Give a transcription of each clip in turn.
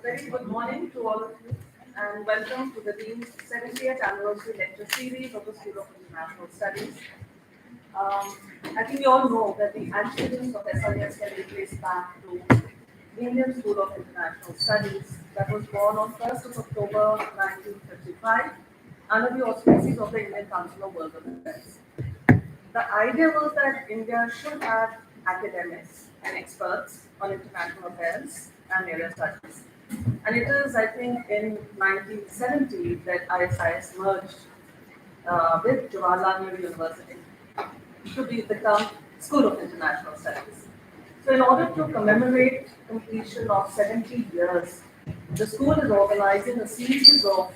Very good morning to all of you and welcome to the Dean's 70th Anniversary Lecture Series of the School of International Studies. I think you all know that the antecedents of SIS can be traced back to the Indian School of International Studies that was born on 1st of October 1955 under the auspices of the Indian Council of World Affairs. The idea was that India should have academics and experts on international affairs and area studies. And it is, I think, in 1970 that ISIS merged with Jawaharlal Nehru University to become School of International Studies. So, in order to commemorate completion of 70 years, the school is organizing a series of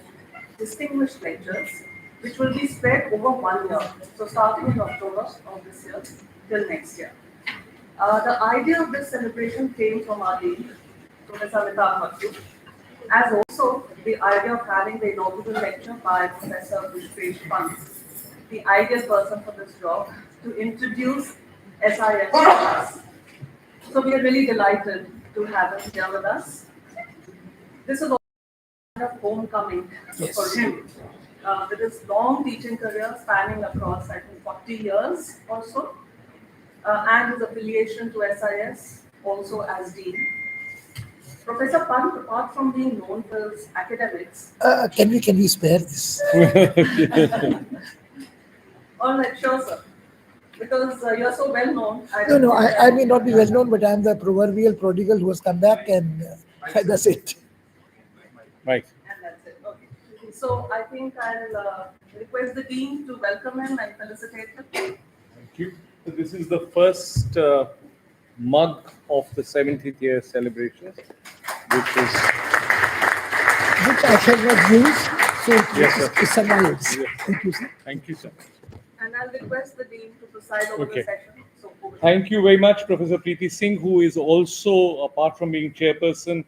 distinguished lectures which will be spread over 1 year. So, starting in October of this year till next year. The idea of this celebration came from our dean, Professor Sapru, as also the idea of having the inaugural lecture by Professor Pushpesh Pant, the ideal person for this job, to introduce SIS to us. So we are really delighted to have him here with us. This is also kind of homecoming for him. With his long teaching career spanning across, I think, 40 years or so, and his affiliation to SIS also as dean. Professor Pant, apart from being known for his academics, Can we spare this? all right, sure, sir. Because you're so well known. No, I may not be well known, but I'm the proverbial prodigal who has come back, and that's it. Right. And that's it. Okay. So I think I'll request the dean to welcome him and felicitate him. Thank you. So this is the first mug of the 70th year celebration, which Which I shall not use, so Yes, sir. it survives. Yes. Thank you, sir. Thank you, sir. And I'll request the dean to preside over Okay. the session. So over to you. Thank you very much, Professor Preeti Singh, who is also, apart from being chairperson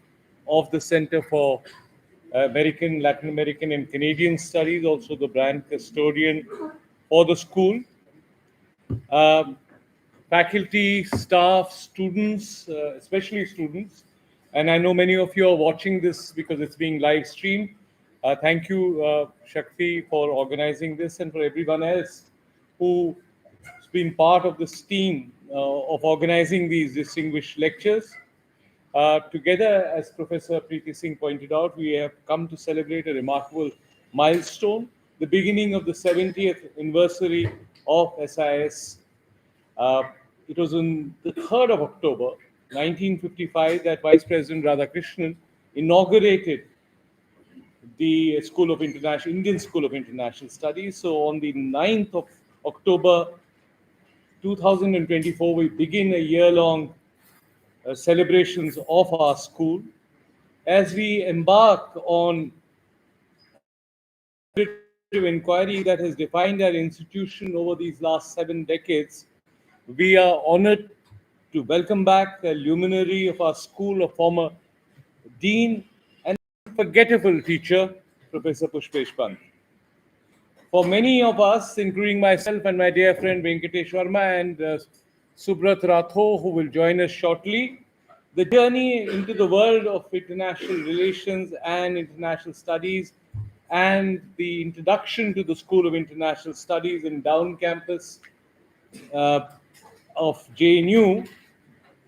of the Center for American, Latin American, and Canadian Studies, also the brand custodian for the school. Faculty, staff, students, especially students, and I know many of you are watching this because it's being live streamed. Thank you, Shakti, for organizing this, and for everyone else who's been part of this team of organizing these distinguished lectures. Together, as Professor Preeti Singh pointed out, we have come to celebrate a remarkable milestone, the beginning of the 70th anniversary of SIS. It was on the 3rd of October, 1955, that Vice President Radhakrishnan inaugurated the Indian School of International Studies. So on the 9th of October 2024, we begin a year-long celebrations of our school. As we embark on inquiry that has defined our institution over these last 7 decades, we are honored to welcome back a luminary of our school, a former dean and unforgettable teacher, Professor Pushpesh Pant. For many of us, including myself and my dear friend Venkatesh Sharma and Subrat Ratho, who will join us shortly, the journey into the world of international relations and international studies and the introduction to the School of International Studies in Down campus of JNU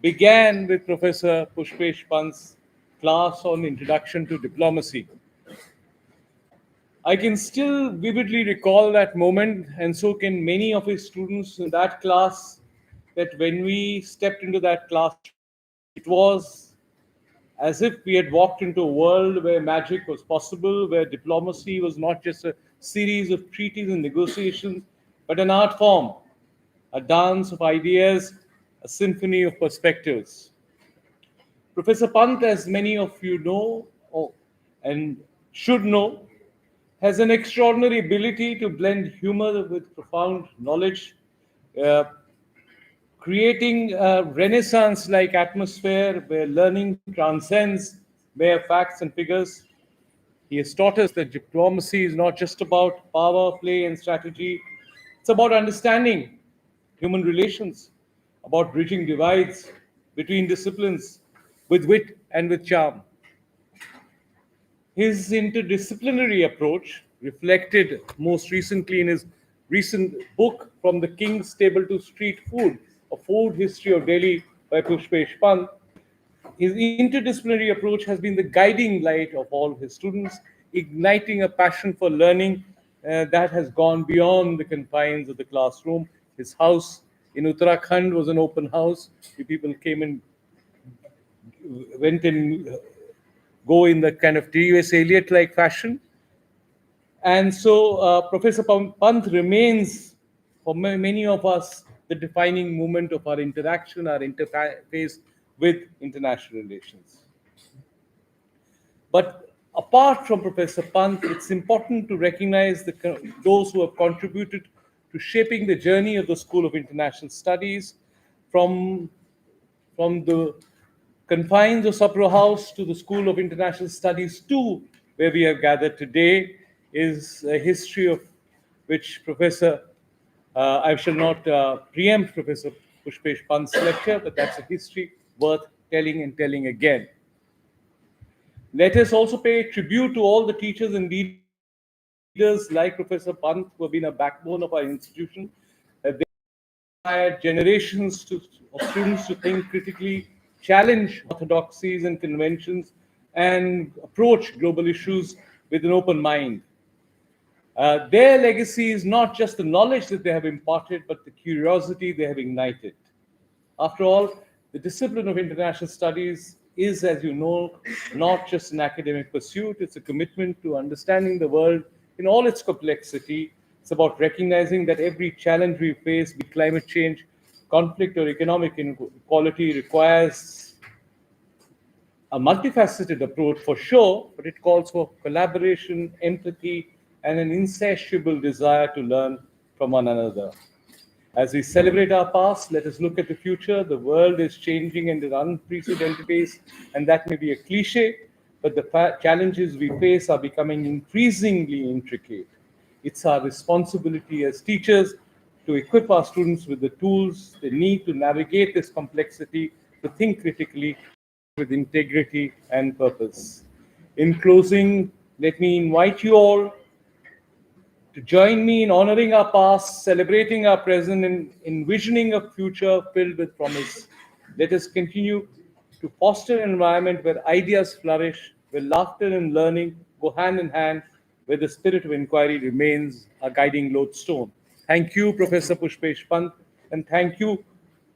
began with Professor Pushpesh Pant's class on Introduction to Diplomacy. I can still vividly recall that moment, and so can many of his students in that class, that when we stepped into that class, it was as if we had walked into a world where magic was possible, where diplomacy was not just a series of treaties and negotiations, but an art form, a dance of ideas, a symphony of perspectives. Professor Pant, as many of you know and should know, has an extraordinary ability to blend humor with profound knowledge, creating a Renaissance-like atmosphere where learning transcends mere facts and figures. He has taught us that diplomacy is not just about power, play, and strategy. It's about understanding human relations, about bridging divides between disciplines with wit and with charm. His interdisciplinary approach, reflected most recently in his recent book, From the King's Table to Street Food, A Food History of Delhi by Pushpesh Pant. His interdisciplinary approach has been the guiding light of all his students, igniting a passion for learning that has gone beyond the confines of the classroom. His house in Uttarakhand was an open house. The people came and went and go in the kind of T.S. Eliot like fashion. And so Professor Pant remains, for many of us, the defining moment of our interaction, our interface with international relations. But apart from Professor Pant, it's important to recognize those who have contributed to shaping the journey of the School of International Studies from, from the confines of Sapru House to the School of International Studies 2, where we have gathered today, is a history of which I shall not preempt Professor Pushpesh Pant's lecture, but that's a history worth telling and telling again. Let us also pay tribute to all the teachers and leaders like Professor Pant, who have been a backbone of our institution. They inspired generations of students to think critically, challenge orthodoxies and conventions, and approach global issues with an open mind. Their legacy is not just the knowledge that they have imparted, but the curiosity they have ignited. After all, the discipline of international studies is, as you know, not just an academic pursuit, it's a commitment to understanding the world in all its complexity. It's about recognizing that every challenge we face, be climate change, conflict, or economic inequality, requires a multifaceted approach for sure, but it calls for collaboration, empathy, and an insatiable desire to learn from one another. As we celebrate our past, let us look at the future. The world is changing at an unprecedented pace, and that may be a cliche, but the challenges we face are becoming increasingly intricate. It's our responsibility as teachers to equip our students with the tools they need to navigate this complexity, to think critically with integrity and purpose. In closing, let me invite you all to join me in honoring our past, celebrating our present, and envisioning a future filled with promise. Let us continue to foster an environment where ideas flourish, where laughter and learning go hand in hand, where the spirit of inquiry remains a guiding lodestone. Thank you, Professor Pushpesh Pant, and thank you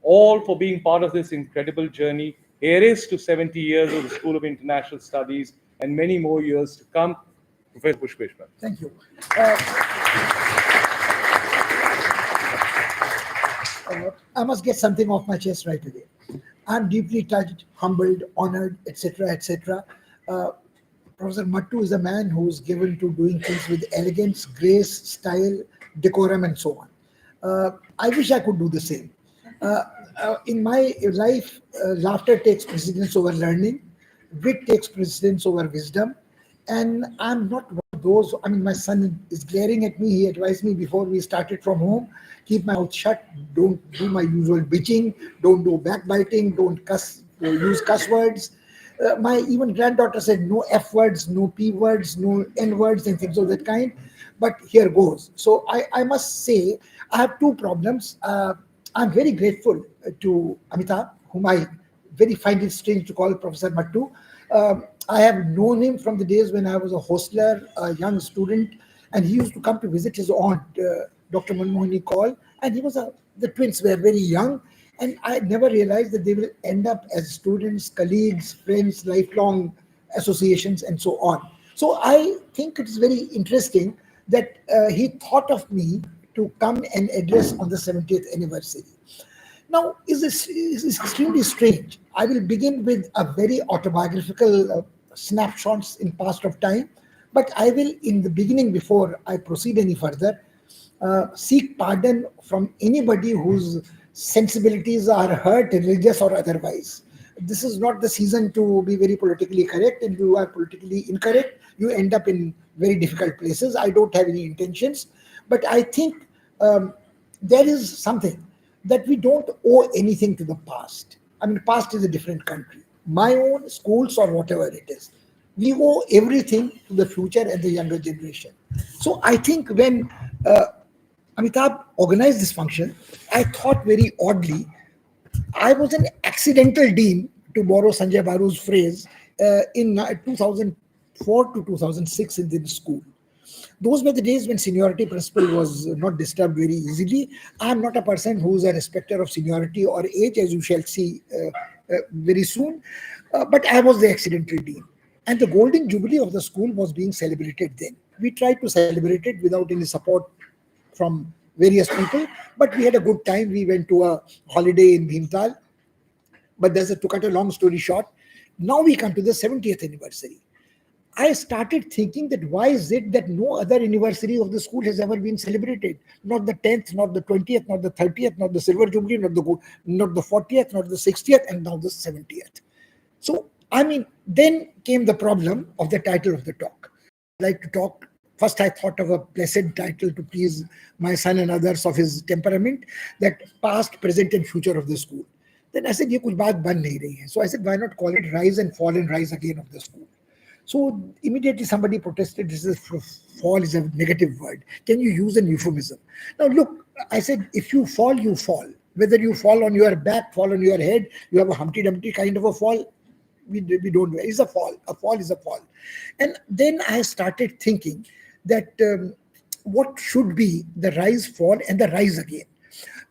all for being part of this incredible journey. Here is to 70 years of the School of International Studies and many more years to come. Professor Pushpesh Pant. Thank you. I must get something off my chest right away. I'm deeply touched, humbled, honored, etc., etc. Professor Mattu is a man who's given to doing things with elegance, grace, style, decorum, and so on. I wish I could do the same. In my life, laughter takes precedence over learning, wit takes precedence over wisdom, and I'm not one of those. I mean, my son is glaring at me. He advised me before we started from home, keep my mouth shut, don't do my usual bitching, don't do backbiting, don't use cuss words. My even granddaughter said no F words, no P words, no N words, and things of that kind. But here goes. So I must say, I have two problems. I'm very grateful to Amitabh, whom I very find it strange to call Professor Mattu. I have known him from the days when I was a hostler, a young student, and he used to come to visit his aunt, Dr. Manmohani Kaul, and the twins were very young, and I never realized that they will end up as students, colleagues, friends, lifelong associations, and so on. So I think it is very interesting that he thought of me to come and address on the 70th anniversary. Now, this is extremely strange. I will begin with a very autobiographical snapshots in past of time, but I will, in the beginning, before I proceed any further, seek pardon from anybody whose sensibilities are hurt, religious or otherwise. This is not the season to be very politically correct. If you are politically incorrect, you end up in very difficult places. I don't have any intentions, but I think there is something that we don't owe anything to the past. I mean, past is a different country. My own schools or whatever it is. We owe everything to the future and the younger generation. So I think when Amitabh organized this function, I thought very oddly, I was an accidental dean, to borrow Sanjay Baru's phrase, in 2004 to 2006 in the school. Those were the days when seniority principle was not disturbed very easily. I'm not a person who's a respecter of seniority or age, as you shall see very soon. But I was the accidental dean. And the golden jubilee of the school was being celebrated then. We tried to celebrate it without any support from various people, but we had a good time. We went to a holiday in Bhimtal. But to cut a long story short, now we come to the 70th anniversary. I started thinking that why is it that no other anniversary of the school has ever been celebrated? Not the 10th, not the 20th, not the 30th, not the silver jubilee, not the 40th, not the 60th, and now the 70th. So, I mean, then came the problem of the title of the talk. I like to talk. First, I thought of a blessed title to please my son and others of his temperament, that past, present, and future of the school. Then I said, ye kuch baat ban nahi rahi hai. So I said, why not call it Rise and Fall and Rise Again of the school? So immediately somebody protested, this is fall is a negative word. Can you use an euphemism? Now look, I said, if you fall, you fall. Whether you fall on your back, fall on your head, you have a Humpty Dumpty kind of a fall, we don't know. It's a fall. A fall is a fall. And then I started thinking that what should be the rise, fall, and the rise again.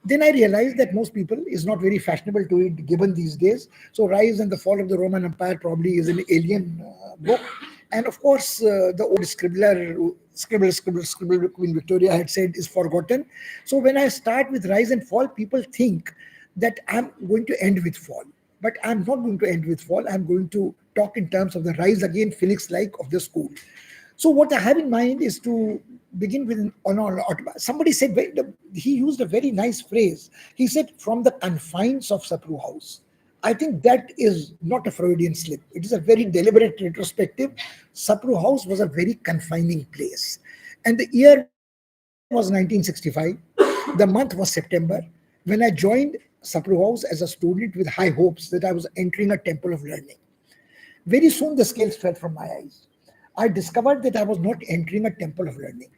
Then I realized that most people is not very fashionable to it given these days. So Rise and the Fall of the Roman Empire probably is an alien book. And of course, the old scribble, Queen Victoria had said is forgotten. So when I start with Rise and Fall, people think that I'm going to end with Fall. But I'm not going to end with Fall. I'm going to talk in terms of the Rise Again, Phoenix-like of the school. So what I have in mind is to begin with somebody said, he used a very nice phrase. He said, from the confines of Sapru House. I think that is not a Freudian slip. It is a very deliberate retrospective. Sapru House was a very confining place. And the year was 1965. The month was September. When I joined Sapru House as a student with high hopes that I was entering a temple of learning. Very soon the scales fell from my eyes. I discovered that I was not entering a temple of learning.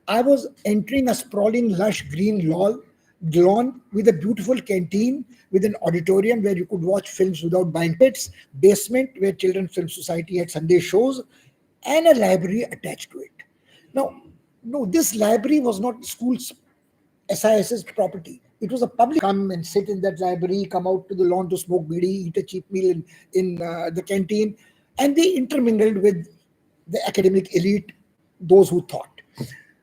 I was entering a sprawling, lush green lawn with a beautiful canteen, with an auditorium where you could watch films without buying tickets, basement where Children's Film Society had Sunday shows, and a library attached to it. Now, no, this library was not school's SIS's property. It was a public come and sit in that library, come out to the lawn to smoke bidi, eat a cheap meal in the canteen, and they intermingled with the academic elite, those who thought.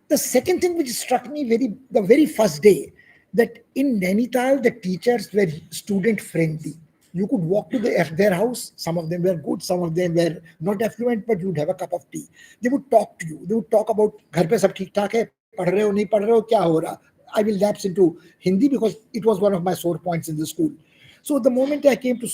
The second thing which struck me the very first day, that in Nainital, the teachers were student friendly. You could walk to their house. Some of them were good, some of them were not affluent, but you'd have a cup of tea. They would talk to you. They would talk about, "Ghar pe sab theek thaak hai, pad rahe ho, nahi pad rahe ho, kya ho raha?" I will lapse into Hindi because it was one of my sore points in the school. So the moment I came to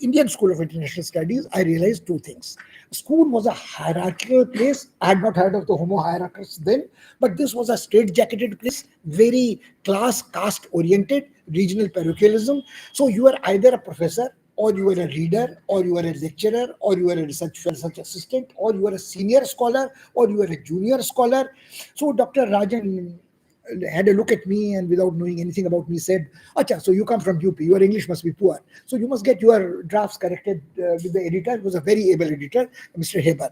Indian School of International Studies, I realized two things. School was a hierarchical place. I had not heard of the homo hierarchus then, but this was a straight-jacketed place, very caste oriented, regional parochialism. So you were either a professor, or you were a reader, or you were a lecturer, or you were a research assistant, or you were a senior scholar, or you were a junior scholar. So Dr. Rajan had a look at me and without knowing anything about me said, "Acha, so you come from UP, your English must be poor. So you must get your drafts corrected with the editor." It was a very able editor, Mr. Heber.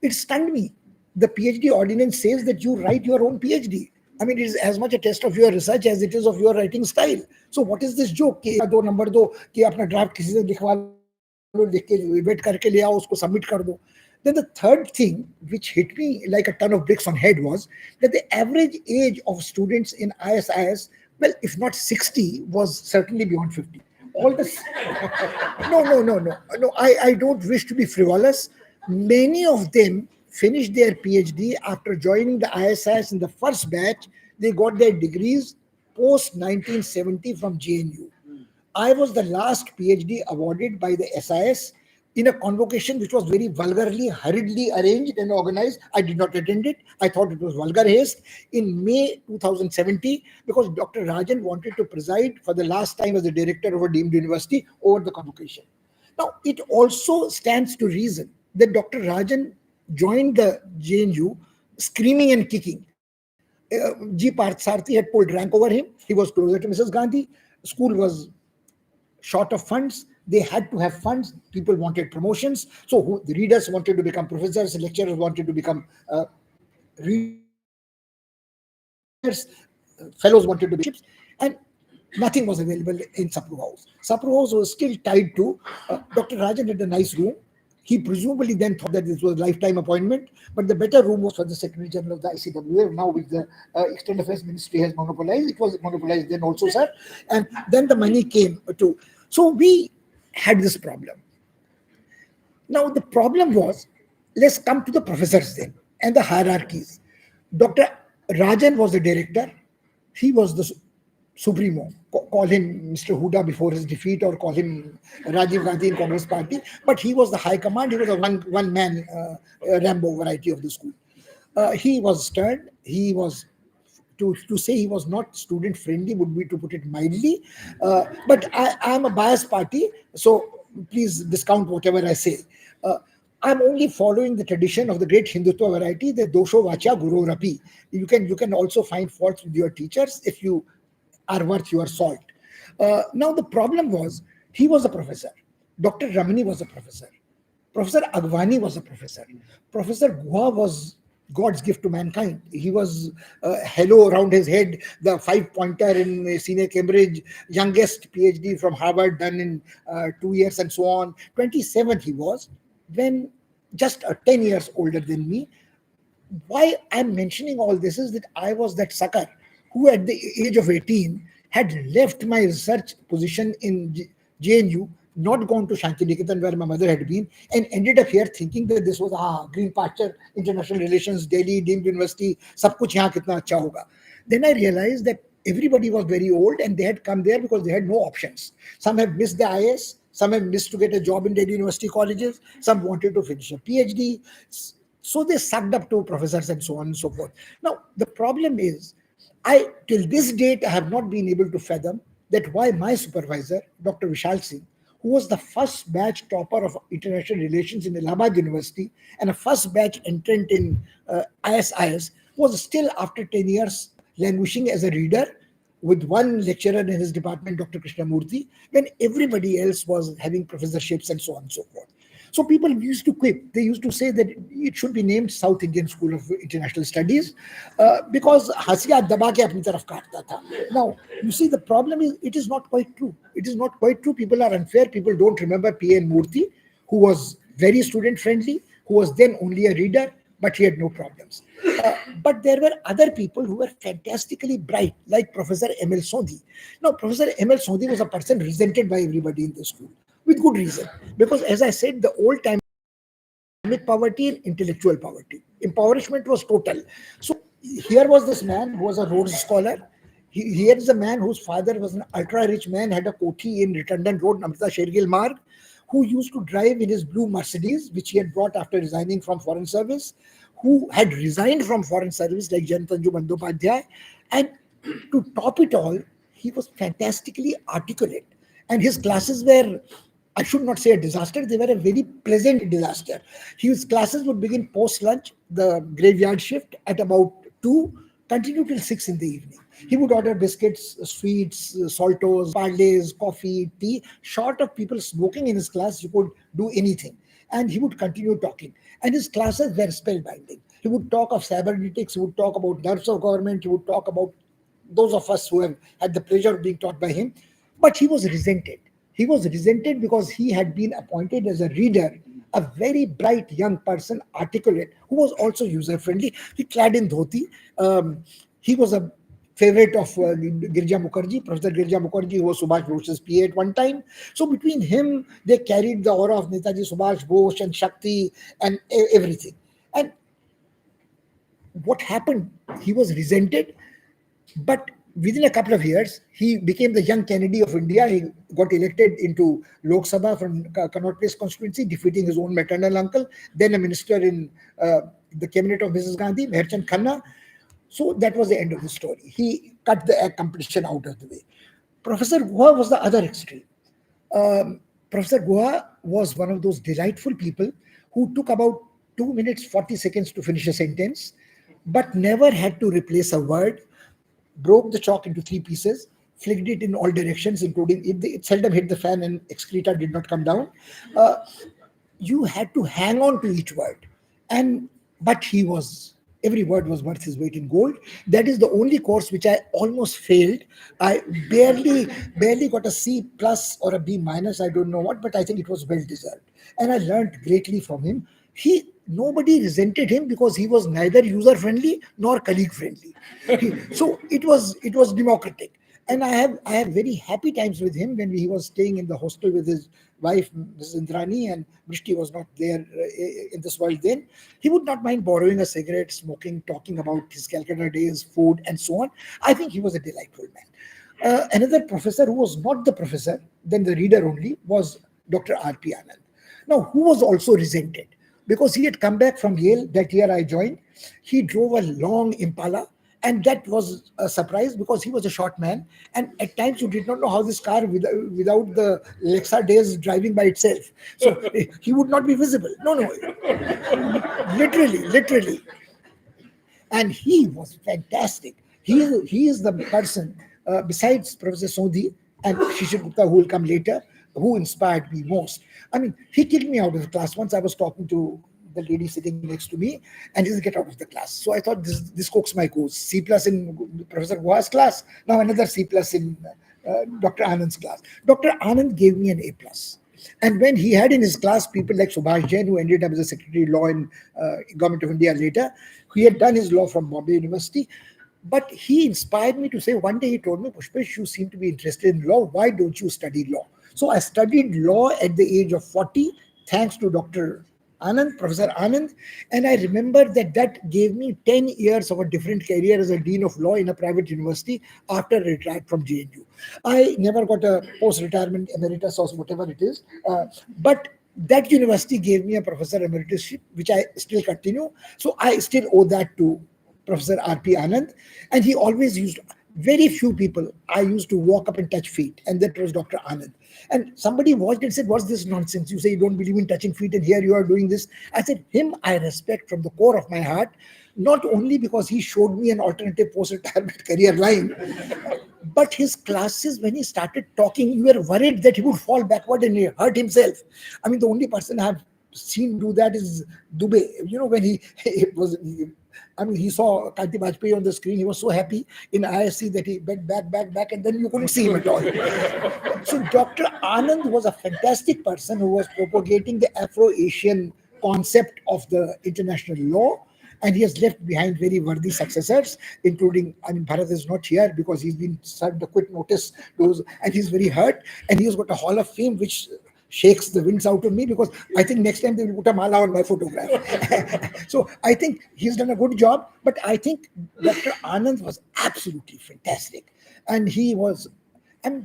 It stunned me. The PhD ordinance says that you write your own PhD. I mean, it is as much a test of your research as it is of your writing style. So what is this joke? कि दो number दो कि अपना draft किसी से लिखवा लो, लिख के वेट करके ले आओ, उसको सबमिट कर दो. Then the third thing which hit me like a ton of bricks on head was that the average age of students in ISIS, well, if not 60, was certainly beyond 50. All this, no. I don't wish to be frivolous. Many of them finished their PhD after joining the ISIS in the first batch. They got their degrees post 1970 from JNU. I was the last PhD awarded by the SIS in a convocation which was very vulgarly, hurriedly arranged and organized. I did not attend it. I thought it was vulgar haste. In May 2070, because Dr. Rajan wanted to preside for the last time as the director of a deemed university over the convocation. Now, it also stands to reason that Dr. Rajan joined the JNU screaming and kicking. G. Parthsarthi had pulled rank over him. He was closer to Mrs. Gandhi. School was short of funds. They had to have funds. People wanted promotions. So the readers wanted to become professors, lecturers wanted to become readers, fellows wanted to become bishops, and nothing was available in Sapru House. Sapru House was still tied to Dr. Rajan had a nice room. He presumably then thought that this was a lifetime appointment, but the better room was for the Secretary General of the ICWA. Now, with the External Affairs Ministry has monopolized, it was monopolized then also, sir. And then the money came to. So we had this problem. Now, the problem was, let's come to the professors then and the hierarchies. Dr. Rajan was the director. He was the supremo. Call him Mr. Huda before his defeat, or call him Rajiv Gandhi in Congress Party. But he was the high command. He was a one-man Rambo variety of the school. He was stern. He was, to say he was not student friendly would be to put it mildly. But I am a biased party, so please discount whatever I say. I'm only following the tradition of the great Hindutva variety, the dosho vacha guru rapi. You can also find faults with your teachers if you are worth your salt. Now the problem was, he was a professor. Dr. Ramani was a professor. Professor Agwani was a professor. Professor Guha was God's gift to mankind. He was halo around his head, the 5-pointer in senior Cambridge, youngest PhD from Harvard done in 2 years and so on. 27 he was, when just 10 years older than me. Why I'm mentioning all this is that I was that sucker who at the age of 18 had left my research position in JNU, not gone to Shantiniketan where my mother had been, and ended up here thinking that this was green pasture, international relations, Delhi, Deemed University, sab kuch yahan kitna acha hoga. Then I realized that everybody was very old and they had come there because they had no options. Some have missed the IS, some have missed to get a job in Delhi University colleges, some wanted to finish a PhD. So they sucked up to professors and so on and so forth. Now, the problem is, till this date, I have not been able to fathom that why my supervisor, Dr. Vishal Singh, who was the first batch topper of international relations in Allahabad University and a first batch entrant in ISIS, was still after 10 years languishing as a reader with one lecturer in his department, Dr. Krishnamurthy, when everybody else was having professorships and so on and so forth. So people used to quip. They used to say that it should be named South Indian School of International Studies because hasiya daba ke apni taraf kaatta tha. Now, you see, the problem is it is not quite true. It is not quite true. People are unfair. People don't remember P.N. Murthy, who was very student friendly, who was then only a reader, but he had no problems. But there were other people who were fantastically bright, like Professor M.L. Sodhi. Now, Professor M.L. Sodhi was a person resented by everybody in the school, with good reason. Because as I said, the old time poverty and intellectual poverty. Impoverishment was total. So here was this man who was a Rhodes Scholar. Here is a man whose father was an ultra-rich man, had a koti in Redundant Road, Namrata Shergill Marg, who used to drive in his blue Mercedes, which he had brought after resigning from Foreign Service, who had resigned from Foreign Service like Janatanju Bandyopadhyay. And to top it all, he was fantastically articulate. And his classes were, I should not say a disaster, they were a very pleasant disaster. His classes would begin post-lunch, the graveyard shift, at about 2, continue till 6 in the evening. He would order biscuits, sweets, saltos, parlays, coffee, tea. Short of people smoking in his class, you could do anything. And he would continue talking. And his classes were spellbinding. He would talk of cybernetics, he would talk about nerves of government, he would talk about those of us who have had the pleasure of being taught by him. But he was resented. He was resented because he had been appointed as a reader, a very bright young person, articulate, who was also user-friendly. He clad in dhoti. He was a favorite of Girja Mukherjee, Professor Girja Mukherjee, who was Subhash Bose's PA at one time. So between him, they carried the aura of Netaji Subhash Bose and Shakti and everything. And what happened? He was resented, but within a couple of years, he became the young Kennedy of India. He got elected into Lok Sabha from Connaught Place constituency, defeating his own maternal uncle, then a minister in the cabinet of Mrs. Gandhi, Meherchand Khanna. So that was the end of the story. He cut the competition out of the way. Professor Guha was the other extreme. Professor Guha was one of those delightful people who took about 2 minutes 40 seconds to finish a sentence, but never had to replace a word, broke the chalk into 3 pieces, flicked it in all directions, including it seldom hit the fan and excreta did not come down. Uh, you had to hang on to each word, and but he was every word was worth his weight in gold. That is the only course which I almost failed. I barely got a C plus or a B minus, I don't know what, but I think it was well deserved, and I learned greatly from him. He Nobody resented him because he was neither user friendly nor colleague friendly. So it was democratic, and I have very happy times with him when he was staying in the hostel with his wife, Mrs. Indrani, and Brishti was not there in this world then. He would not mind borrowing a cigarette, smoking, talking about his Calcutta days, food, and so on. I think he was a delightful man. Another professor who was not the professor, then the reader only, was Dr. R.P. Anand. Now, who was also resented because he had come back from Yale that year I joined. He drove a long Impala, and that was a surprise because he was a short man, and at times you did not know how this car without the Lexa days driving by itself. So he would not be visible. No, no, literally, and he was fantastic. He is the person, besides Professor Sodhi and Shishir Gupta, who will come later, who inspired me most. I mean, he kicked me out of the class. Once I was talking to the lady sitting next to me, and he said, "Get out of the class." So I thought this cooks my goose. C plus in Professor Guha's class, now another C plus in Dr. Anand's class. Dr. Anand gave me an A plus. And when he had in his class people like Subhash Jain, who ended up as a Secretary of Law in Government of India later, he had done his law from Bombay University. But he inspired me to say, one day he told me, "Pushpesh, you seem to be interested in law. Why don't you study law?" So I studied law at the age of 40, thanks to Dr. Anand, Professor Anand. And I remember that gave me 10 years of a different career as a Dean of Law in a private university after I retired from JNU. I never got a post-retirement emeritus or whatever it is. But that university gave me a professor emeritusship, which I still continue. So I still owe that to Professor R.P. Anand. And he always used, very few people I used to walk up and touch feet, and that was Dr. Anand. And somebody watched and said, "What's this nonsense? You say you don't believe in touching feet, and here you are doing this." I said, him I respect from the core of my heart, not only because he showed me an alternative post-retirement career line, but his classes, when he started talking, you were worried that he would fall backward and he hurt himself. I mean, the only person I have seen do that is Dubey. You know, when he saw Kanti Bajpayee on the screen, he was so happy in ISC that he bent back, and then you couldn't see him at all. So Dr. Anand was a fantastic person who was propagating the Afro-Asian concept of the international law, and he has left behind very worthy successors, including, I mean, Bharat is not here because he's been served a quit notice, and he's very hurt, and he's got a Hall of Fame which shakes the winds out of me, because I think next time they will put a mala on my photograph. So I think he's done a good job, but I think Dr. Anand was absolutely fantastic. And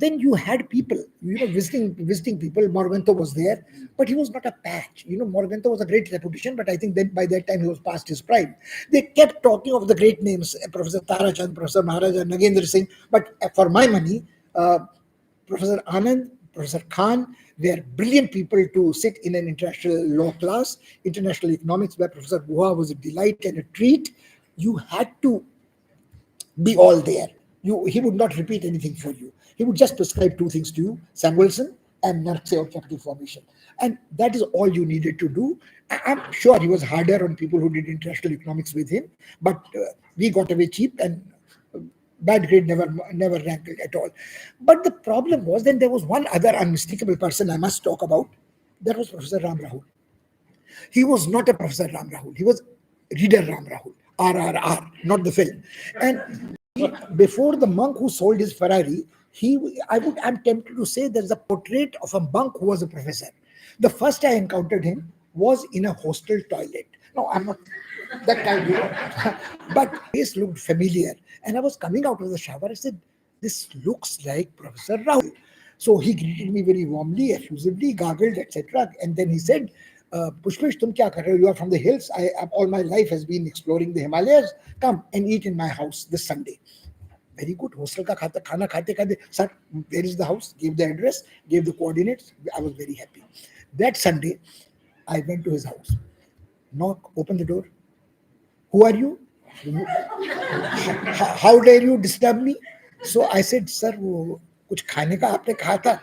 then you had people, visiting people. Morganto was there, but he was not a patch. Morganto was a great reputation, but I think that by that time he was past his prime. They kept talking of the great names, Professor Tarachand, Professor Maharaj, and Nagendra Singh, but for my money, Professor Anand, Professor Khan were brilliant people to sit in an international law class. International economics by Professor Guha was a delight and a treat. You had to be all there. He would not repeat anything for you. He would just prescribe two things to you: Samuelson and Marx or capital formation. And that is all you needed to do. I'm sure he was harder on people who did international economics with him, but we got away cheap, and bad grade never rankled at all. But the problem was, then there was one other unmistakable person I must talk about. That was Professor Ram Rahul. He was not a Professor Ram Rahul. He was Reader Ram Rahul, RRR, not the film. And before the monk who sold his Ferrari, I'm tempted to say there's a portrait of a monk who was a professor. The first I encountered him was in a hostel toilet. No, I'm not that kind, but face looked familiar. And I was coming out of the shower. I said, "This looks like Professor Rahul." So he greeted me very warmly, effusively, gargled, etc. And then he said, "Pushpesh, tum kya kar rahe ho? You are from the hills. All my life has been exploring the Himalayas. Come and eat in my house this Sunday." Very good. Hostel ka khana khate, "Sir, where is the house?" Gave the address, gave the coordinates. I was very happy. That Sunday, I went to his house. Knock, open the door. Who are you? How dare you disturb me? So I said, sir, वो कुछ खाने का आपने कहा था?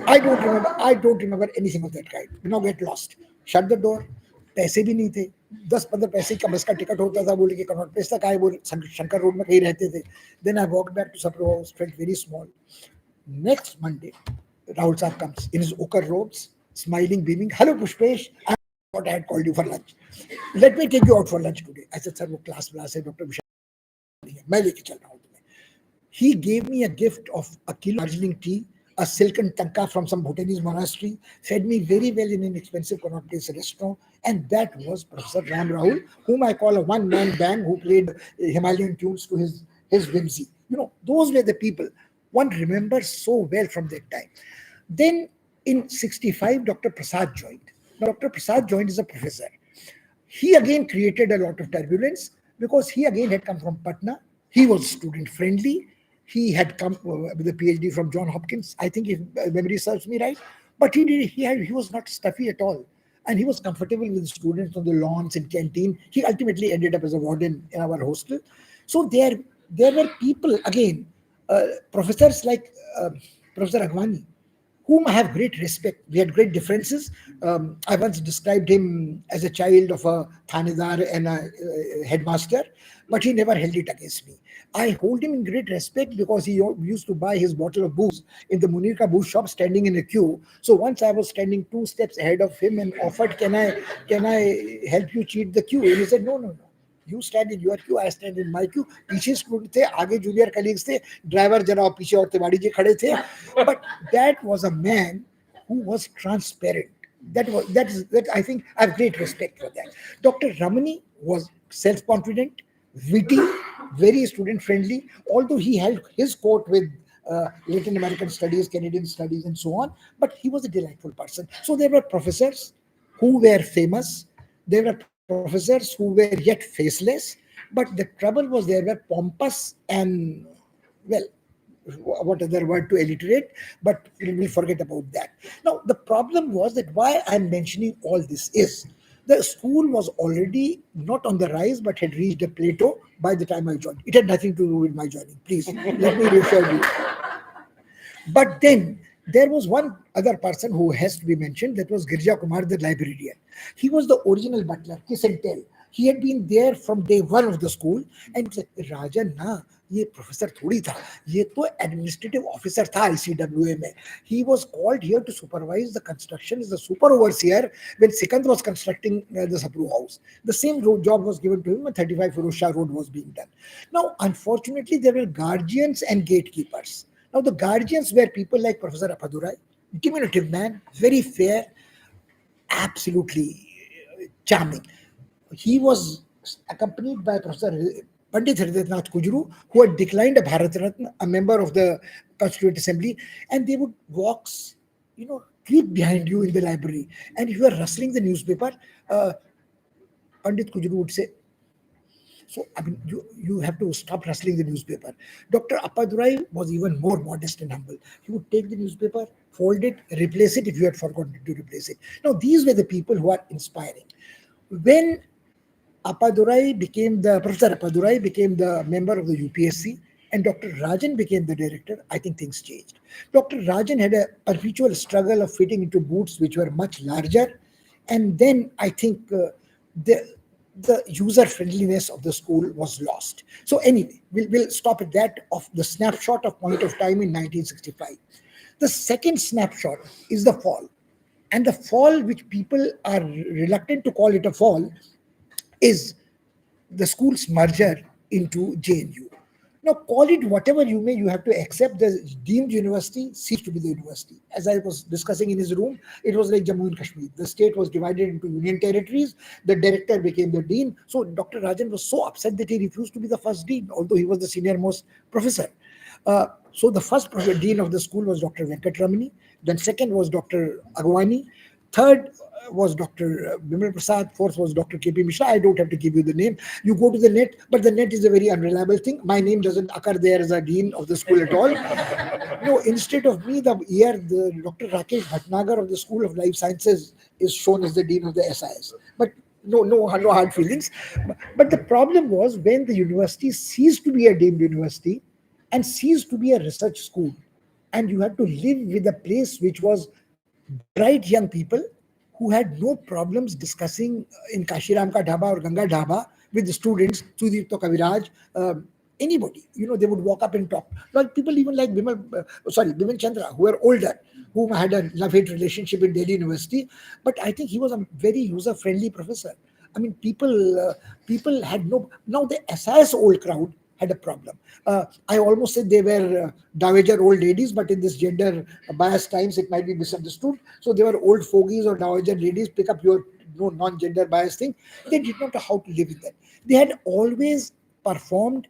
I don't remember anything of that kind. Now get lost. Shut the door. पैसे भी नहीं थे, 10-15 पैसे का बस का टिकट होता था, बोले कि कनॉट प्लेस तक आए, बोले शंकर रोड में कहीं रहते थे. Then I walked back to Sapru House, felt very small. Next Monday, Rahul Saab comes in his ochre robes, smiling, beaming. Hello, Pushpesh. I thought I had called you for lunch. Let me take you out for lunch today. I said, sir, वो class है, Dr. Vishal, मैं लेके चल रहा हूँ तुम्हें. He gave me a gift of a kilo Darjeeling tea, a silken tanka from some Bhutanese monastery, fed me very well in an expensive Connaught Place restaurant, and that was Professor Ram Rahul, whom I call a one-man band who played Himalayan tunes to his whimsy. You know, those were the people one remembers so well from that time. Then in 65, Dr. Prasad joined. Now, Dr. Prasad joined as a professor. He again created a lot of turbulence because he again had come from Patna. He was student friendly. He had come with a PhD from John Hopkins, I think, if memory serves me right. But he was not stuffy at all. And he was comfortable with students on the lawns and canteen. He ultimately ended up as a warden in our hostel. So there were people, again, professors like Professor Agwani, whom I have great respect. We had great differences. I once described him as a child of a thanedar and a headmaster, but he never held it against me. I hold him in great respect because he used to buy his bottle of booze in the Munir ka booze shop standing in a queue. So once I was standing 2 steps ahead of him and offered, can I help you cheat the queue? And he said, no. You stand in your queue, I stand in my queue. पीछे student थे, आगे junior colleagues थे, driver जरा पीछे और तिवारी जी खड़े थे. But that was a man who was transparent. That I think I have great respect for that. Dr. Ramani was self-confident, witty, very student friendly. Although he held his court with Latin American studies, Canadian studies, and so on, but he was a delightful person. So there were professors who were famous. There were professors who were yet faceless, but the trouble was they were pompous and, well, what other word to alliterate, but we'll forget about that. Now, the problem was that why I'm mentioning all this is the school was already not on the rise, but had reached a plateau by the time I joined. It had nothing to do with my joining. Please, let me reassure you. But then there was one other person who has to be mentioned. That was Girja Kumar, the librarian. He was the original butler, kiss and tell. He had been there from day one of the school. And he said, Rajan, na, ये professor थोड़ी था, ये तो administrative officer था ICWA में. He was called here to supervise the construction as the super overseer when Sikand was constructing the Sapru House. The same job was given to him when 35 Firoz Shah Road was being done. Now, unfortunately, there were guardians and gatekeepers. Now, the guardians were people like Professor Appadurai, diminutive man, very fair, absolutely charming. He was accompanied by Professor Pandit Hridayath Kujru, who had declined a Bharat Ratna, a member of the Constituent Assembly, and they would walk, creep behind you in the library. And if you are rustling the newspaper, Pandit Kujru would say, so, I mean, you have to stop rustling the newspaper. Dr. Appadurai was even more modest and humble. He would take the newspaper, fold it, replace it if you had forgotten to replace it. Now, these were the people who are inspiring. When Professor Appadurai became the member of the UPSC and Dr. Rajan became the director, I think things changed. Dr. Rajan had a perpetual struggle of fitting into boots which were much larger. And then I think the user friendliness of the school was lost. So anyway, we'll stop at that of the snapshot of point of time in 1965. The second snapshot is the fall. And the fall, which people are reluctant to call it a fall, is the school's merger into JNU. Now, call it whatever you may, you have to accept the deemed university ceased to be the university. As I was discussing in his room, it was like Jammu and Kashmir. The state was divided into union territories. The director became the dean. So Dr. Rajan was so upset that he refused to be the first dean, although he was the senior most professor. So the first dean of the school was Dr. Venkatramani. Then second was Dr. Agwani. Third was Dr. Bimal Prasad. Fourth was Dr. KP Mishra. I don't have to give you the name. You go to the net, but the net is a very unreliable thing. My name doesn't occur there as a dean of the school at all. No, instead of me, the Dr. Rakesh Bhatnagar of the School of Life Sciences is shown as the dean of the SIS. But no hard feelings. But the problem was when the university ceased to be a deemed university and ceased to be a research school, and you had to live with a place which was bright young people who had no problems discussing in Kashiram Ka Dhaba or Ganga Dhaba with the students, Sudipto Kaviraj, anybody. They would walk up and talk. Like people even like Bimal Chandra, who were older, whom I had a love-hate relationship in Delhi University. But I think he was a very user-friendly professor. I mean, people had no. Now the SIS old crowd had a problem. I almost said they were dowager old ladies, but in this gender biased times, it might be misunderstood. So they were old fogies or dowager ladies. Pick up your non-gender biased thing. They did not know how to live with that. They had always performed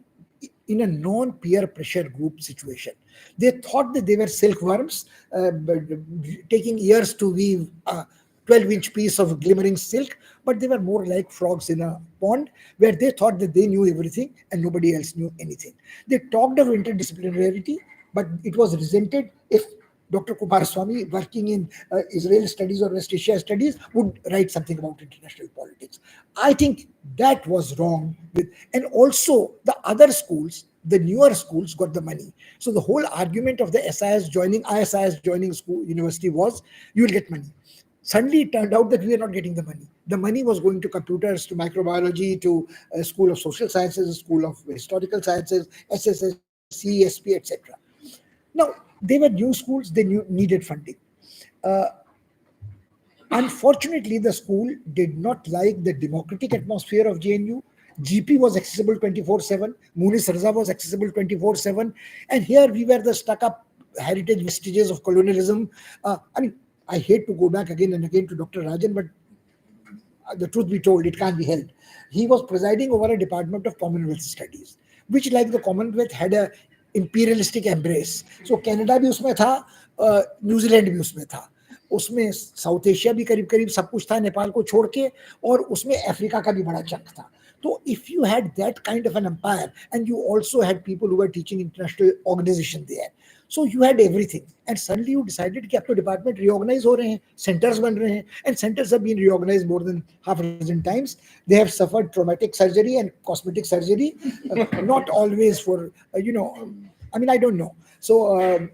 in a non-peer pressure group situation. They thought that they were silkworms, taking years to weave a 12-inch piece of glimmering silk, but they were more like frogs in a pond where they thought that they knew everything and nobody else knew anything. They talked of interdisciplinarity, but it was resented if Dr. Kumaraswamy, working in Israel studies or West Asia studies, would write something about international politics. I think that was wrong. And also the other schools, the newer schools, got the money. So the whole argument of the ISIS joining school university was, you will get money. Suddenly it turned out that we are not getting the money. The money was going to computers, to microbiology, to a School of Social Sciences, a School of Historical Sciences, SSS, CESP, etc. Now, they were new schools, they needed funding. Uh, Unfortunately, the school did not like the democratic atmosphere of JNU. GP was accessible 24/7. Munis Raza was accessible 24/7. And here we were the stuck up heritage vestiges of colonialism. I hate to go back again and again to Dr. Rajan, but the truth be told, it can't be held. He was presiding over a department of Commonwealth Studies, which, like the Commonwealth, had a imperialistic embrace. So Canada भी उसमें था, New Zealand भी उसमें था, उसमें south Asia भी करीब करीब सब कुछ था नेपाल को छोड़ के, और उसमें अफ्रीका का भी बड़ा चंक था. So if you had that kind of an empire, and you also had people who were teaching international organization there, so you had everything, and suddenly you decided कि अब तो department reorganize हो रहे हैं, centers बन रहे हैं, and centers have been reorganized more than half a dozen times. They have suffered traumatic surgery and cosmetic surgery, not always for I don't know. So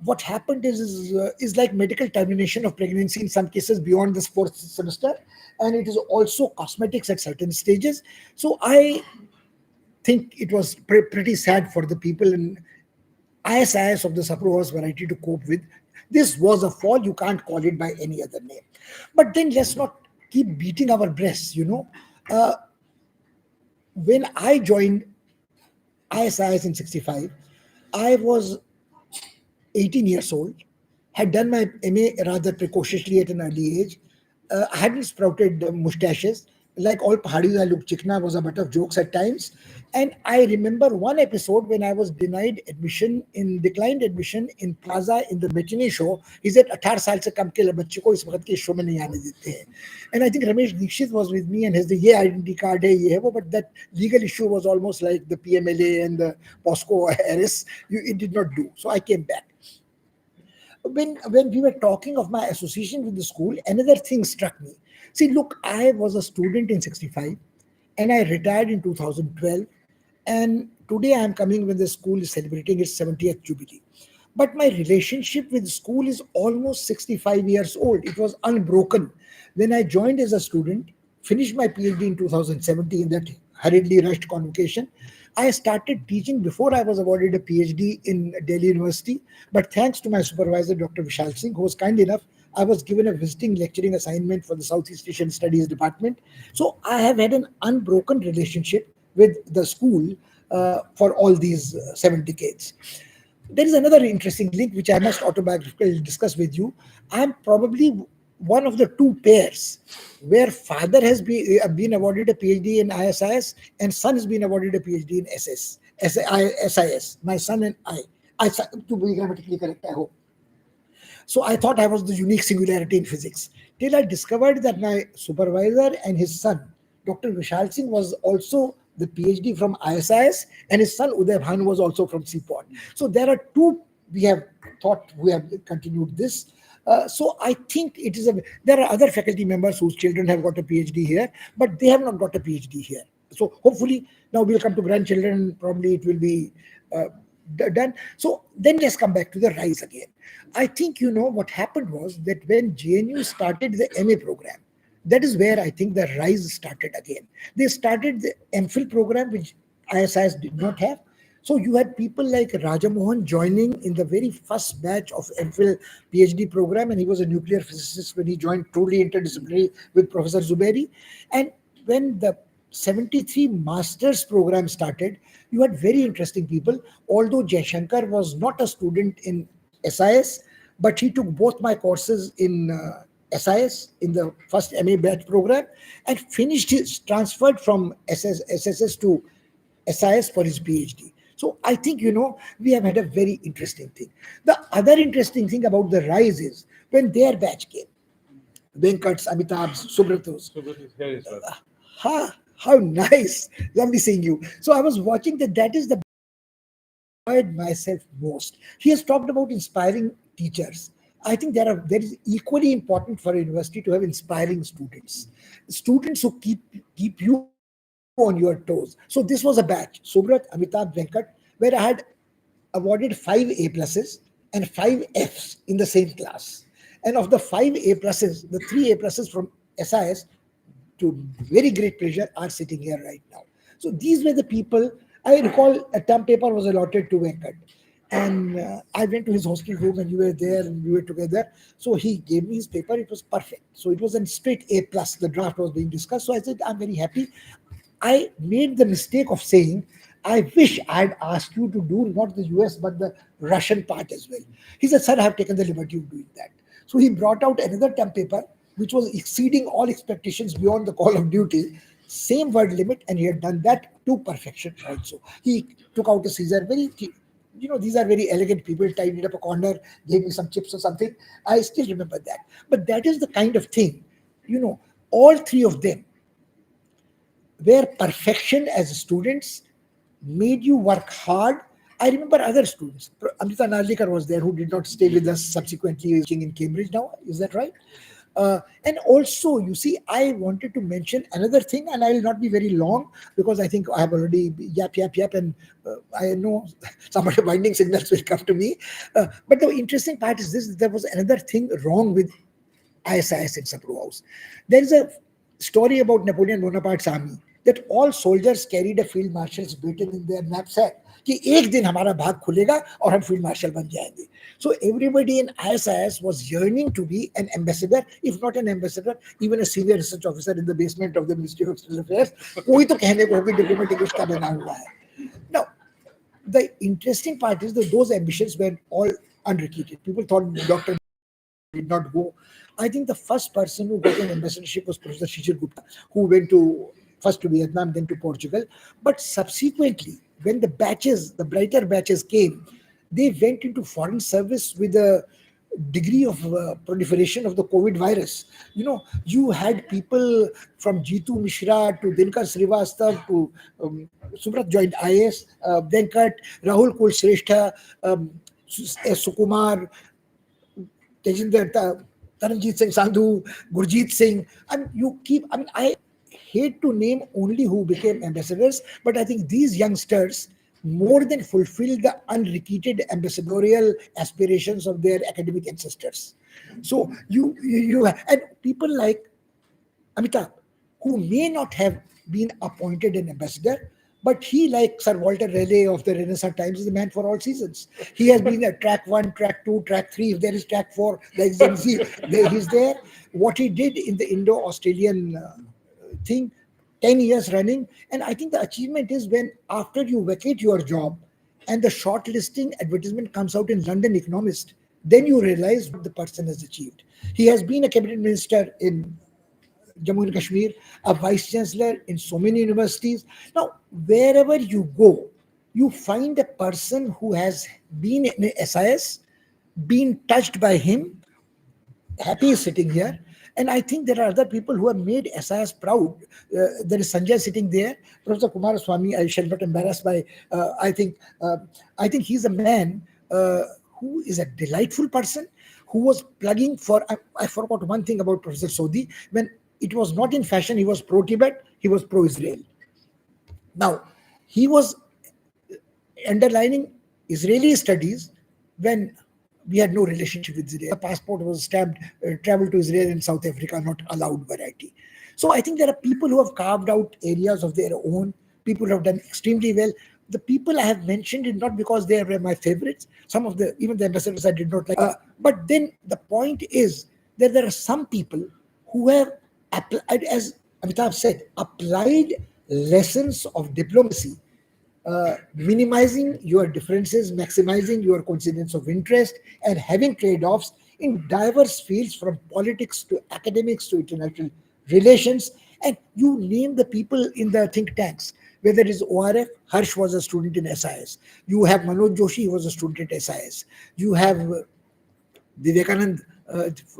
what happened is like medical termination of pregnancy in some cases beyond this fourth semester, and it is also cosmetics at certain stages. So I think it was pretty sad for the people in ISIS of the Sapru House variety to cope with. This was a fall. You can't call it by any other name. But then let's not keep beating our breasts, When I joined ISIS in 65, I was 18 years old, had done my MA rather precociously at an early age. I hadn't sprouted mustaches. Like all Pahadis, I looked chikna, was a butt of jokes at times. And I remember one episode when I was declined admission in Plaza in the matinee show. He said, 18 saal se kam ke bachche ko is waqt ke show mein nahi aane dete hain. And I think Ramesh Dikshit was with me and has the ye identity card hai, ye hai wo, but that legal issue was almost like the PMLA and the POSCO heiress. It did not do. So I came back. When we were talking of my association with the school, another thing struck me. See, look, I was a student in 65 and I retired in 2012. And today I am coming when the school is celebrating its 70th jubilee. But my relationship with school is almost 65 years old. It was unbroken. When I joined as a student, finished my PhD in 2017, that hurriedly rushed convocation, I started teaching before I was awarded a PhD in Delhi University. But thanks to my supervisor, Dr. Vishal Singh, who was kind enough, I was given a visiting lecturing assignment for the Southeast Asian Studies Department. So I have had an unbroken relationship with the school for all these 7 decades. There is another interesting link which I must autobiographically discuss with you. I am probably one of the 2 pairs where father has been awarded a PhD in ISIS and son has been awarded a PhD in SIS. My son and I to be grammatically correct, I hope. So I thought I was the unique singularity in physics. Till I discovered that my supervisor and his son, Dr. Vishal Singh, was also the PhD from ISIS, and his son Uday Bhan was also from CPOT. So there are two we have thought we have continued this. So I think it is a. There are other faculty members whose children have got a PhD here, but they have not got a PhD here. So hopefully now we'll come to grandchildren. Probably it will be uh, done. So then let's come back to the rise again. I think what happened was that when JNU started the MA program, that is where I think the rise started again. They started the MPhil program, which ISIS did not have. So you had people like Rajamohan joining in the very first batch of MPhil PhD program, and he was a nuclear physicist when he joined, truly interdisciplinary with Professor Zubairi. And when the 73 master's program started, you had very interesting people. Although Jaishankar was not a student in SIS, but he took both my courses in SIS in the first MA batch program and finished his transferred from SSS to SIS for his PhD. So I think, we have had a very interesting thing. The other interesting thing about the rise is when their batch came, Venkat's, Amitabh's, Subrato's. Here is How nice. Lovely seeing you. So I was watching that is the enjoyed myself most. He has talked about inspiring teachers. I think there is equally important for a university to have inspiring students who keep you on your toes. So this was a batch, Subrat, Amitabh, Venkat, where I had awarded 5 A pluses and 5 Fs in the same class. And of the 5 A pluses, the 3 A pluses from SIS, to very great pleasure, are sitting here right now. So these were the people. I recall a term paper was allotted to Venkat. And I went to his hostel room and you were there and we were together. So he gave me his paper. It was perfect. So it was a straight A plus. The draft was being discussed. So I said, I'm very happy. I made the mistake of saying, I wish I had asked you to do not the US, but the Russian part as well. He said, sir, I have taken the liberty of doing that. So he brought out another term paper, which was exceeding all expectations beyond the call of duty. Same word limit, and he had done that to perfection also. He took out a Caesar, these are very elegant people, tied it up a corner, gave me some chips or something. I still remember that. But that is the kind of thing, all three of them where perfection as students made you work hard. I remember other students. Amrita Narlikar was there, who did not stay with us subsequently, teaching in Cambridge now. Is that right? And also, you see, I wanted to mention another thing, and I will not be very long because I think I have already yap, and I know some of the binding signals will come to me. But the interesting part is this: there was another thing wrong with ISIS in Sapru House. There is a story about Napoleon Bonaparte's army that all soldiers carried a field marshal's baton in their knapsack. कि एक दिन हमारा भाग खुलेगा और हम field marshal बन जाएंगे. So everybody in ISIS was yearning to be an ambassador, if not an ambassador, even a senior research officer in the basement of the Ministry of External Affairs. कोई तो कहने को होगी diplomatic उसका बना हुआ है. Now, the interesting part is that those ambitions were all unrequited. People thought Dr. did not go. I think the first person who got an ambassadorship was Professor Shishir Gupta, who went first to Vietnam, then to Portugal. But subsequently, when the brighter batches came, they went into foreign service with a degree of proliferation of the COVID virus. You had people from Jitu Mishra to Dinkar Srivastav to Subrat joined IS, Venkat, Rahul Kulshrestha, S. Sukumar, Tejinder, Taranjit Singh Sandhu, Gurjeet Singh. I hate to name only who became ambassadors, but I think these youngsters more than fulfill the unrequited ambassadorial aspirations of their academic ancestors. So you and people like Amitabh, who may not have been appointed an ambassador, but he, like Sir Walter Raleigh of the Renaissance Times, is the man for all seasons. He has been at track 1, track 2, track 3. If there is track 4, like Zanzi, he's there. What he did in the Indo-Australian thing, 10 years running. And I think the achievement is when after you vacate your job and the shortlisting advertisement comes out in London Economist, then you realize what the person has achieved. He has been a cabinet minister in Jammu and Kashmir, a vice chancellor in so many universities. Now, wherever you go, you find a person who has been in SIS, been touched by him. Happy is sitting here. And I think there are other people who have made SIS proud. There is Sanjay sitting there, Professor Kumaraswamy. I shall not embarrass by. I think he's a man who is a delightful person who was plugging for. I forgot one thing about Professor Sodhi. When it was not in fashion, he was pro-Tibet. He was pro-Israel. Now, he was underlining Israeli studies when we had no relationship with Israel. The passport was stamped, travel to Israel and South Africa, not allowed variety. So I think there are people who have carved out areas of their own, people who have done extremely well. The people I have mentioned it not because they were my favorites. Some of the, even the ambassadors I did not like. But then the point is that there are some people who have, as Amitabh said, applied lessons of diplomacy, minimizing your differences, maximizing your coincidence of interest, and having trade-offs in diverse fields from politics to academics to international relations. And you name the people in the think tanks, whether it is ORF, Harsh was a student in SIS. You have Manoj Joshi, he was a student at SIS. You have Vivekanand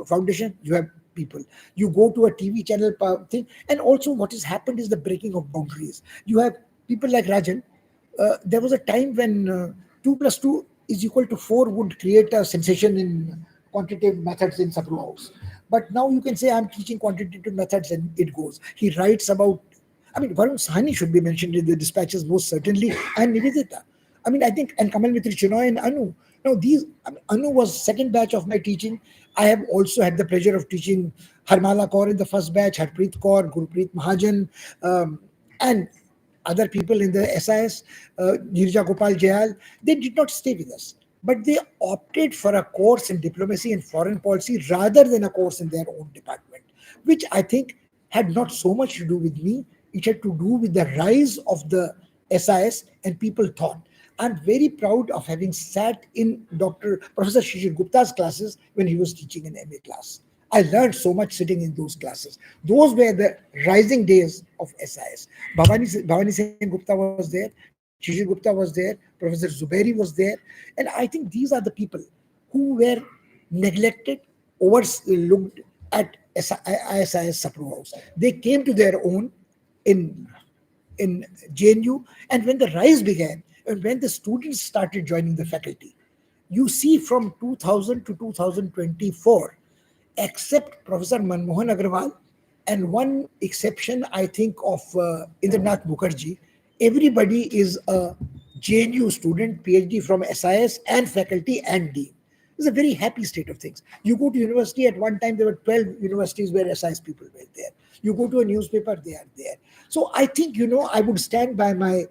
Foundation, you have people. You go to a TV channel thing, and also what has happened is the breaking of boundaries. You have people like Rajan. There was a time when 2 plus 2 is equal to 4 would create a sensation in quantitative methods in Sapru House. But now you can say, I'm teaching quantitative methods, and it goes. He writes about, I mean, Varun Sahni should be mentioned in the dispatches most certainly, and Nivedita. I mean, I think, and Kamal Mitri Chinoy and Anu. Now, these, I mean, Anu was second batch of my teaching. I have also had the pleasure of teaching Harmala Kaur in the first batch, Harpreet Kaur, Gurpreet Mahajan, and other people in the SIS, Nirja Gopal Jayal. They did not stay with us, but they opted for a course in diplomacy and foreign policy rather than a course in their own department, which I think had not so much to do with me. It had to do with the rise of the SIS, and people thought. I'm very proud of having sat in Professor Shishir Gupta's classes when he was teaching an MA class. I learned so much sitting in those classes. Those were the rising days of SIS. Bhavani Sen Gupta was there, Shishir Gupta was there, Professor Zubairi was there. And I think these are the people who were neglected, overlooked at ISIS Sapru House. They came to their own in JNU, and when the rise began, and when the students started joining the faculty, you see from 2000 to 2024, except Professor Manmohan Agrawal and one exception, I think, of Indranath Mukherjee, everybody is a JNU student, PhD from SIS and faculty and dean. It's a very happy state of things. You go to university, at one time there were 12 universities where SIS people were there. You go to a newspaper, they are there. So I think, I would stand by my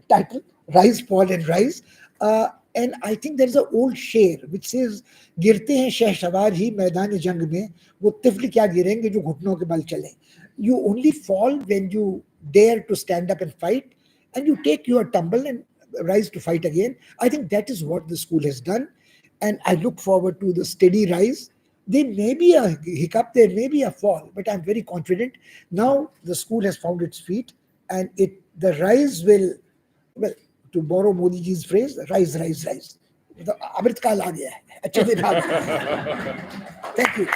title, Rise, Fall and Rise. And I think there is an old शेर which says, गिरते हैं शहसवार ही मैदान जंग में, वो तिफल क्या गिरेंगे जो घुटनों के बल चलें. You only fall when you dare to stand up and fight, and you take your tumble and rise to fight again. I think that is what the school has done, and I look forward to the steady rise. There may be a hiccup, there may be a fall, but I'm very confident. Now the school has found its feet, and the rise will, well, to borrow Modi ji's phrase, rise, rise, rise. अमृत काल आ गया है, अच्छे दिन आ गए. Thank you.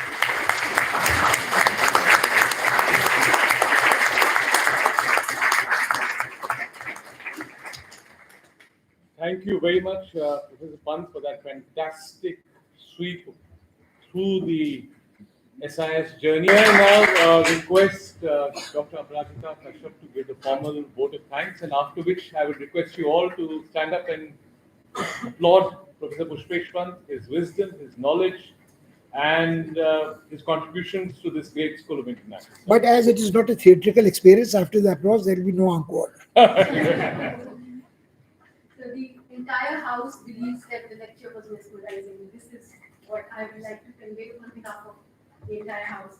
Thank you very much, Professor Pant, for that fantastic sweep through the SIS journey. I now request Dr. Aparajita Kashyap to give the formal vote of thanks, and after which I would request you all to stand up and applaud Professor Pushpesh Pant, his wisdom, his knowledge, and his contributions to this great School of International Studies. But as it is not a theatrical experience, after the applause, there will be no encore. So the entire house believes that the lecture was mesmerizing. This is what I would like to convey on behalf of the entire house.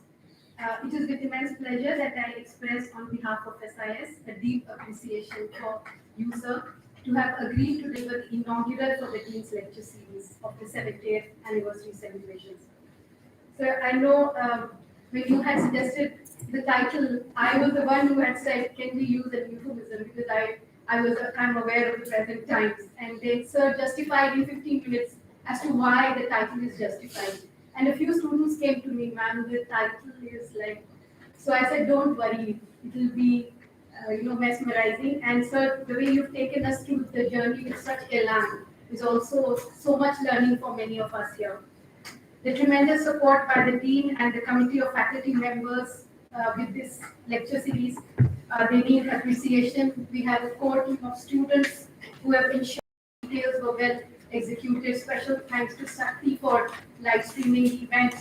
It is with immense pleasure that I express on behalf of SIS a deep appreciation for you, sir, to have agreed to deliver the inaugural for the Dean's Lecture Series of the 70th anniversary celebrations. Sir, I know when you had suggested the title, I was the one who had said, can we use an euphemism, because I'm aware of the present times. And then sir justified in 15 minutes as to why the title is justified. And a few students came to me, ma'am, the title is like, so I said, don't worry, it will be, mesmerizing. And sir, the way you've taken us through the journey with such elan is also so much learning for many of us here. The tremendous support by the dean and the committee of faculty members with this lecture series, they need appreciation. We have a core team of students who have ensured details were well executed. Special thanks to Sakti for live streaming the event.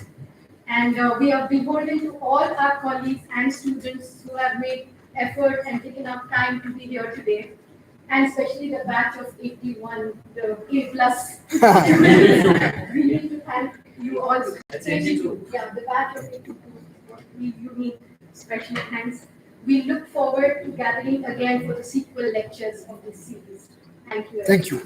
And we are beholden to all our colleagues and students who have made effort and taken up time to be here today. And especially the batch of 81, the A plus. We need to thank you all. That's 82. Yeah, the batch of 82. You need special thanks. We look forward to gathering again for the sequel lectures of this series. Thank you. Thank you.